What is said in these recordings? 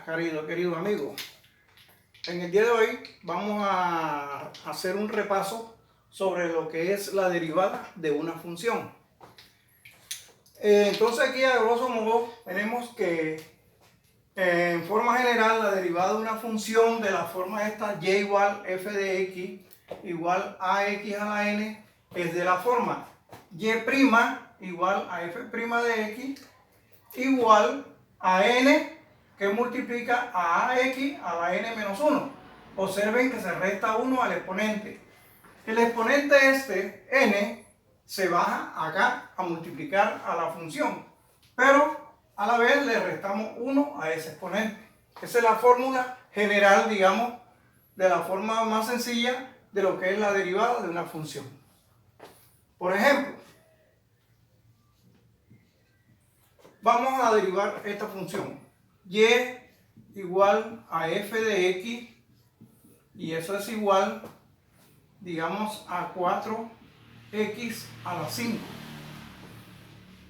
querido amigo. En el día de hoy vamos a hacer un repaso sobre lo que es la derivada de una función. Entonces aquí a grosso modo tenemos que en forma general la derivada de una función de la forma esta y igual f de x igual a x a la n es de la forma y' igual a f' de x igual a n que multiplica a ax a la n menos 1. Observen que se resta 1 al exponente. El exponente este, n, se baja acá a multiplicar a la función, pero a la vez le restamos 1 a ese exponente. Esa es la fórmula general, digamos, de la forma más sencilla de lo que es la derivada de una función. Por ejemplo, vamos a derivar esta función y igual a f de x y eso es igual, digamos, a 4x a la 5.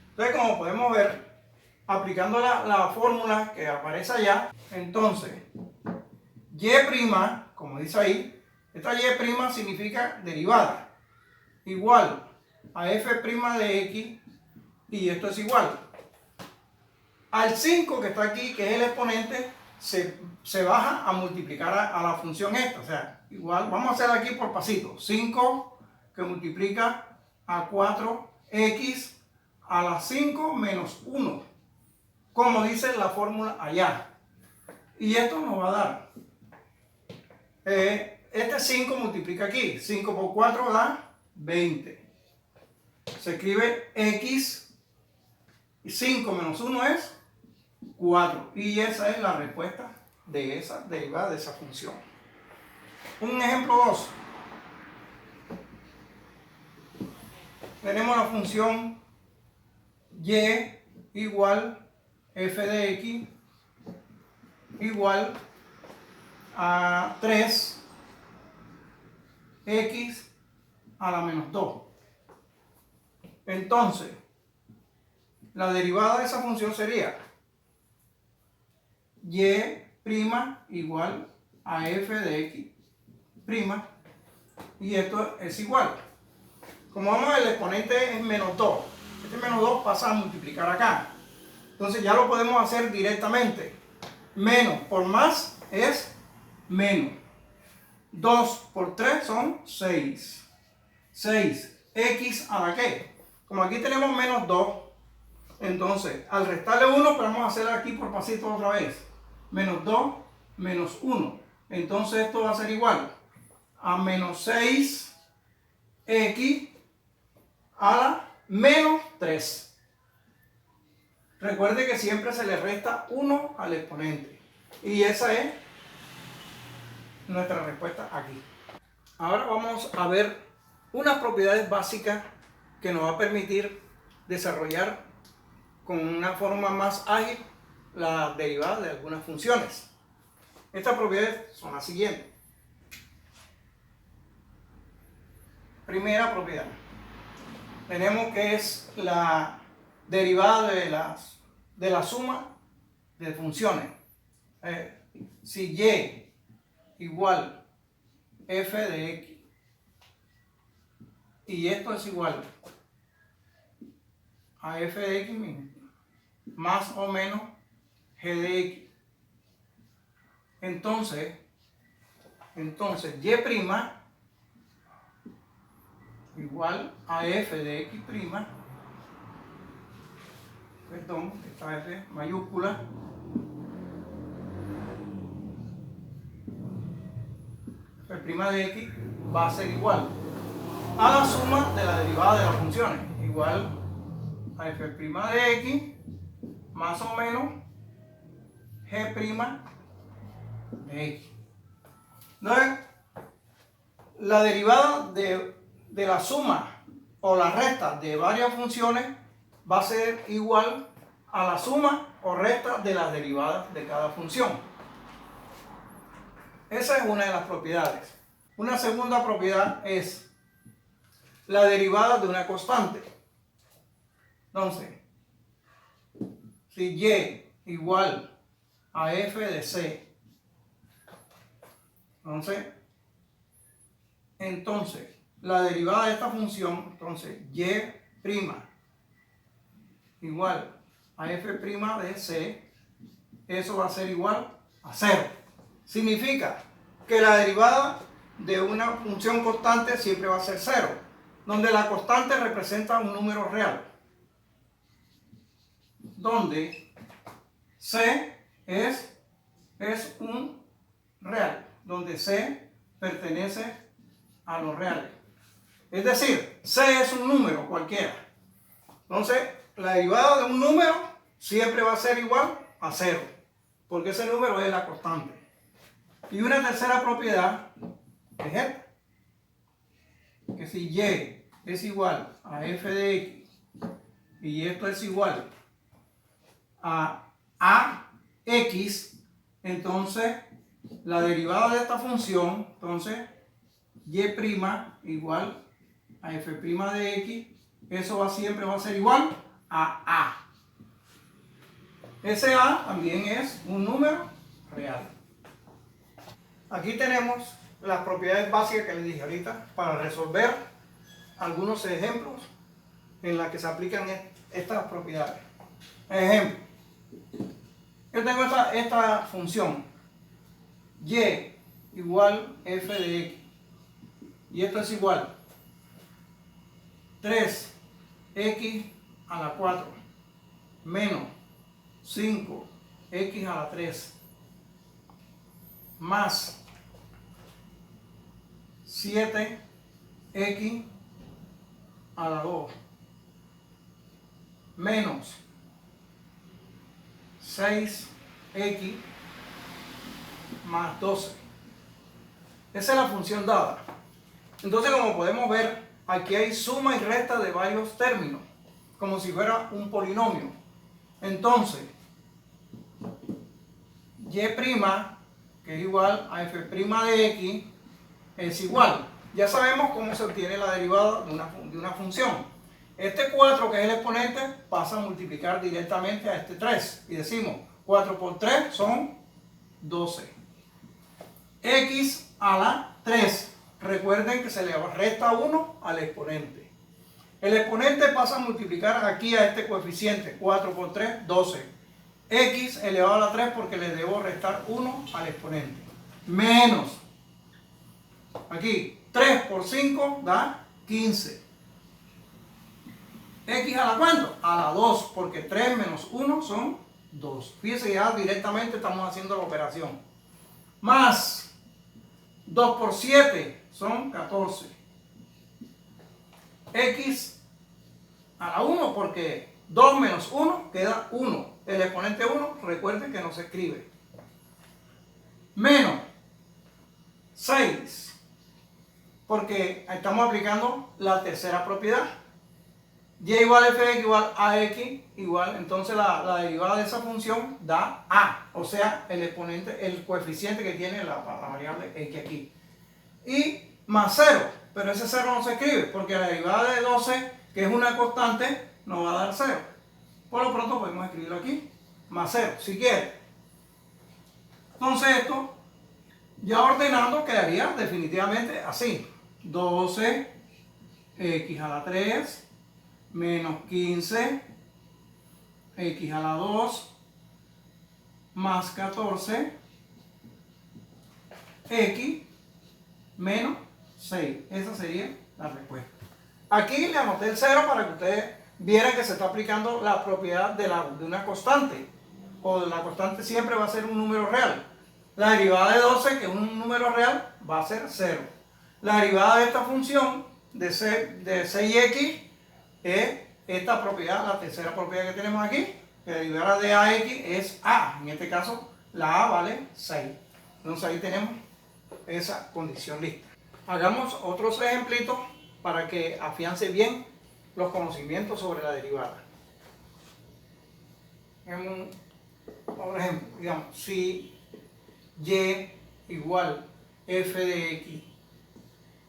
Entonces, como podemos ver, aplicando la fórmula que aparece allá, entonces y', como dice ahí, esta y' significa derivada, igual a f' de x y esto es igual al 5 que está aquí, que es el exponente, se baja a multiplicar a la función esta. O sea, igual, vamos a hacer aquí por pasitos. 5 que multiplica a 4x a la 5 menos 1, como dice la fórmula allá. Y esto nos va a dar, este 5 multiplica aquí, 5 por 4 da 20. Se escribe x, y 5 menos 1 es 4. Y esa es la respuesta de esa derivada de esa función. Un ejemplo 2. Tenemos la función y igual f de x igual a 3x a la menos 2. Entonces, la derivada de esa función sería y' igual a f de x', y esto es igual. Como vamos a ver, el exponente es menos 2. Este menos 2 pasa a multiplicar acá. Entonces ya lo podemos hacer directamente. Menos por más es menos. 2 por 3 son 6. 6x a la que. Como aquí tenemos menos 2, entonces al restarle 1, pero vamos a hacer aquí por pasito otra vez. Menos 2 menos 1. Entonces esto va a ser igual a menos 6x a la menos 3. Recuerde que siempre se le resta 1 al exponente. Y esa es nuestra respuesta aquí. Ahora vamos a ver unas propiedades básicas que nos va a permitir desarrollar con una forma más ágil la derivada de algunas funciones. Estas propiedades son las siguientes. Primera propiedad. Tenemos que es la derivada de la suma de funciones. Si y igual f de x y esto es igual a f de x mismo, más o menos g de x. Entonces y' igual a f de x', perdón, esta f mayúscula, f' de x va a ser igual a la suma de la derivada de las funciones, igual a f' de x más o menos g' de x. Entonces, la derivada de la suma o la resta de varias funciones va a ser igual a la suma o resta de las derivadas de cada función. Esa es una de las propiedades. Una segunda propiedad es la derivada de una constante. Entonces, si y igual a f de c. Entonces, la derivada de esta función, entonces, y' igual a f' de c, eso va a ser igual a 0. Significa que la derivada de una función constante siempre va a ser 0, donde la constante representa un número real, donde c es un real, donde c pertenece a los reales. Es decir, c es un número cualquiera. Entonces, la derivada de un número siempre va a ser igual a 0, porque ese número es la constante. Y una tercera propiedad es esta, que si y es igual a f de x y esto es igual a x, entonces la derivada de esta función, entonces y' igual a f' de x, eso siempre va a ser igual a a. Ese a también es un número real. Aquí tenemos las propiedades básicas que les dije ahorita para resolver algunos ejemplos en los que se aplican estas propiedades. Ejemplo, yo tengo esta función y igual f de x y esto es igual 3x a la 4 menos 5x a la 3 más 7x a la 2 menos 6x más 12. Esa es la función dada. Entonces, como podemos ver, aquí hay suma y resta de varios términos, como si fuera un polinomio. Entonces, y', que es igual a f' de x, es igual. Ya sabemos cómo se obtiene la derivada de una función. Este 4, que es el exponente, pasa a multiplicar directamente a este 3. Y decimos, 4 por 3 son 12. X a la 3. Recuerden que se le resta 1 al exponente. El exponente pasa a multiplicar aquí a este coeficiente. 4 por 3, 12. X elevado a la 3 porque le debo restar 1 al exponente. Menos. Aquí, 3 por 5 da 15. ¿X a la cuánto? A la 2, porque 3 menos 1 son 2. Fíjense, ya directamente estamos haciendo la operación. Más 2 por 7 son 14. X a la 1, porque 2 menos 1 queda 1. El exponente 1, recuerden que no se escribe. Menos 6, porque estamos aplicando la tercera propiedad. Y igual a f igual a x igual, entonces la derivada de esa función da a, o sea, el exponente, el coeficiente que tiene la variable x aquí. Y más 0, pero ese 0 no se escribe, porque la derivada de 12, que es una constante, no va a dar 0. Por lo pronto podemos escribirlo aquí, más 0, si quiere. Entonces esto, ya ordenando, quedaría definitivamente así. 12 x a la 3 menos 15 x a la 2 más 14 x menos 6. Esa sería la respuesta. Aquí le anoté el 0 para que ustedes vieran que se está aplicando la propiedad de una constante. O la constante siempre va a ser un número real. La derivada de 12, que es un número real, va a ser 0. La derivada de esta función de 6x es esta propiedad, la tercera propiedad que tenemos aquí, que la derivada de ax es a. En este caso, la a vale 6. Entonces ahí tenemos esa condición lista. Hagamos otros ejemplitos para que afiance bien los conocimientos sobre la derivada. Por ejemplo, digamos, si y igual f de x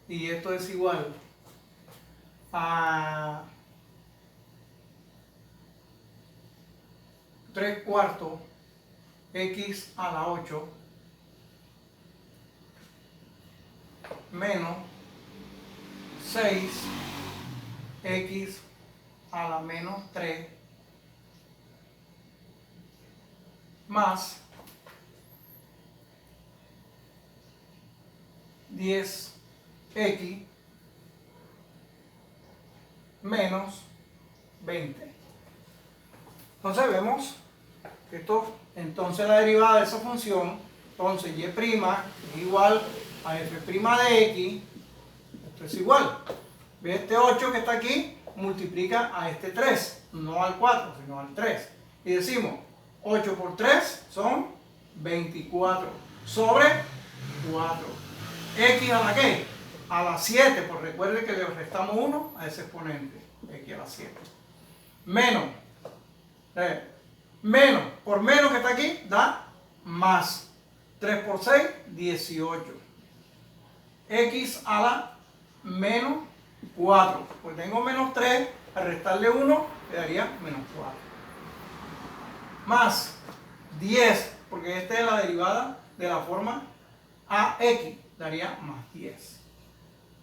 y esto es igual a 3/4 x a la 8 menos 6x a la menos 3 más 10x menos 20. Entonces vemos que esto, entonces la derivada de esa función, entonces y' es igual a f' de x, esto es igual. Ve este 8 que está aquí, multiplica a este 3, no al 4, sino al 3. Y decimos, 8 por 3 son 24 sobre 4. ¿X a la qué? A la 7, pues recuerde que le restamos 1 a ese exponente, x a la 7. Menos, por menos que está aquí, da más. 3 por 6, 18. X a la menos 4. Pues tengo menos 3, al restarle 1, quedaría menos 4. Más 10, porque esta es la derivada de la forma AX, daría más 10.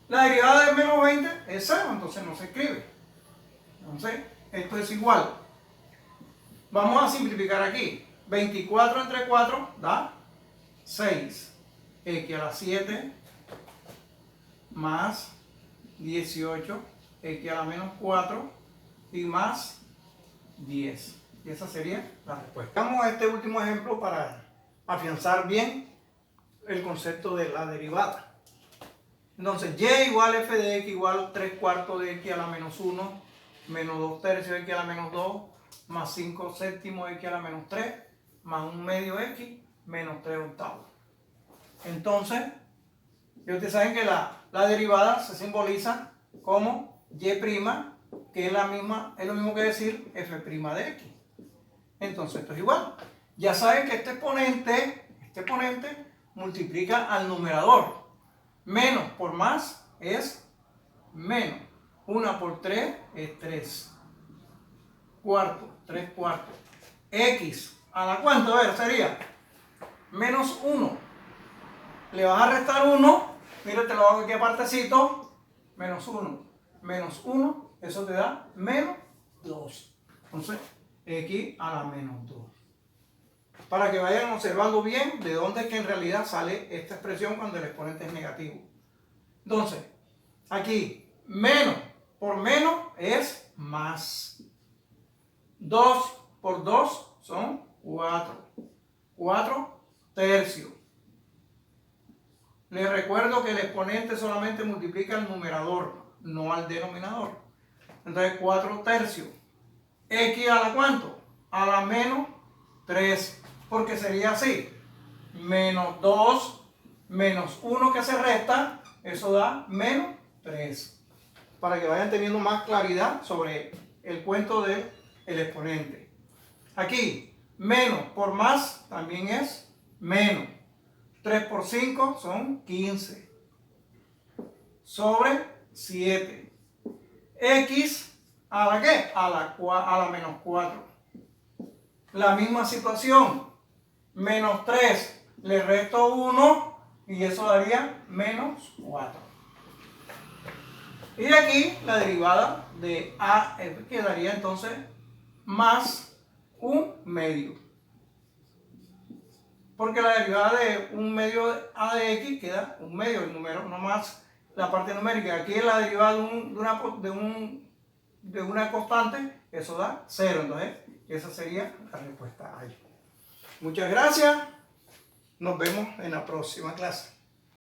La derivada de menos 20 es 0, entonces no se escribe. Entonces, esto es igual. Vamos a simplificar aquí. 24 entre 4 da 6. X a la 7 más 18, x a la menos 4 y más 10. Y esa sería la respuesta. Vamos a este último ejemplo para afianzar bien el concepto de la derivada. Entonces, y igual f de x igual 3 cuartos de x a la menos 1 menos 2 tercios de x a la menos 2 más 5 séptimos de x a la menos 3 más 1 medio x menos 3 octavos. Entonces, ya ustedes saben que la derivada se simboliza como y', que es lo mismo que decir f' de x. Entonces, esto es igual. Ya saben que este exponente multiplica al numerador. Menos por más es menos. 1 por 3 es 3. Cuarto, 3 cuartos. X a la cuánto, a ver, sería menos 1. Le vas a restar 1. Mira, te lo hago aquí apartecito. Menos 1. Menos 1, eso te da menos 2. Entonces, x a la menos 2. Para que vayan observando bien de dónde es que en realidad sale esta expresión cuando el exponente es negativo. Entonces, aquí, menos por menos es más. 2 por 2 son 4. 4 tercios. Les recuerdo que el exponente solamente multiplica al numerador, no al denominador. Entonces, 4 tercios. ¿X a la cuánto? A la menos 3. Porque sería así. Menos 2 menos 1 que se resta, eso da menos 3. Para que vayan teniendo más claridad sobre el cuento del exponente. Aquí, menos por más también es menos. 3 por 5 son 15. Sobre 7. X a la ¿qué? A la menos 4. La misma situación. Menos 3. Le resto 1 y eso daría menos 4. Y aquí la derivada de a quedaría entonces más 1 medio. Porque la derivada de 1 medio a de x queda 1 medio, el número, no más la parte numérica. Aquí es la derivada de una constante, eso da 0. Entonces, esa sería la respuesta a ello. Muchas gracias. Nos vemos en la próxima clase.